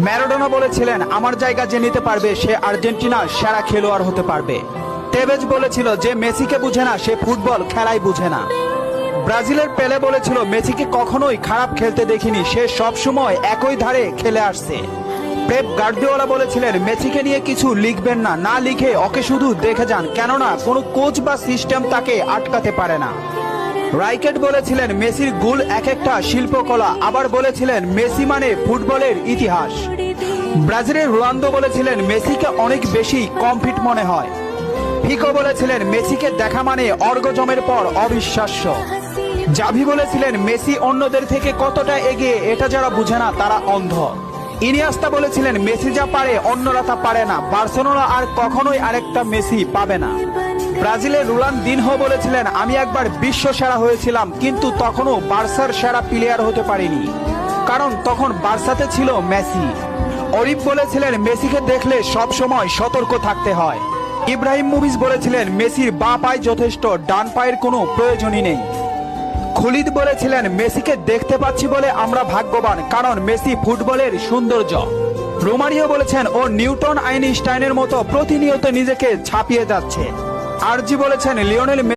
Maradona বলেছিলেন, আমার জায়গা যে নিতে পারবে সে আর্জেন্টিনার সেরা খেলোয়াড় হতে পারবে। টেভেজ বলেছিল, যে মেসিকে বুঝে না সে ফুটবল খেলাই বুঝে না। ব্রাজিলের পেলে বলেছিল, মেসিকে কখনোই খারাপ খেলতে দেখিনি, সে সব সময় একই ধারে খেলে আসছে। পেপ গার্দিওলা বলেছিলেন, মেসিকে নিয়ে কিছু লিখবেন না, না লিখে ওকে শুধু দেখে যান, কেননা কোনো কোচ বা সিস্টেম তাকে আটকাতে পারে না। রাইকেট বলেছিলেন, মেসির গোল এক একটা শিল্পকলা, আবার বলেছিলেন মেসি মানে ফুটবলের ইতিহাস। ব্রাজিলের রোনালদো বলেছিলেন, মেসিকে অনেক বেশি কমফিট মনে হয়। ফিকো বলেছিলেন, মেসিকে দেখা মানে অর্গজমের পর অবিশ্বাস্য। জাভি বলেছিলেন, মেসি অন্যদের থেকে কতটা এগিয়ে এটা যারা বুঝে না তারা অন্ধ। ইনিয়েস্তা বলেছিলেন, মেসি যা পারে অন্যরা তা পারে না, বার্সেলোনা আর কখনোই আরেকটা মেসি পাবে না। ব্রাজিলের রোনালদিনহো বলেছিলেন, আমি একবার বিশ্ব সেরা হয়েছিলাম, কিন্তু তখনও বার্সার সেরা প্লেয়ার হতে পারিনি, কারণ তখন বার্সাতে ছিল মেসি। অরিফ বলেছিলেন, মেসিকে দেখলে সব সময় সতর্ক থাকতে হয়। ইব্রাহিম মুভিজ বলেছিলেন, মেসির বাঁ পায়ে যথেষ্ট, ডান পায়ের কোনো প্রয়োজনই নেই। খুলিদ বলেছিলেন, মেসিকে দেখতে পাচ্ছি বলে আমরা ভাগ্যবান, কারণ মেসি ফুটবলের সৌন্দর্য। রোমারিও বলেছেন, ও নিউটন আইনস্টাইনের মতো প্রতিনিয়ত নিজেকে ছাপিয়ে যাচ্ছে। আরজি বলেছেন, লিওনেল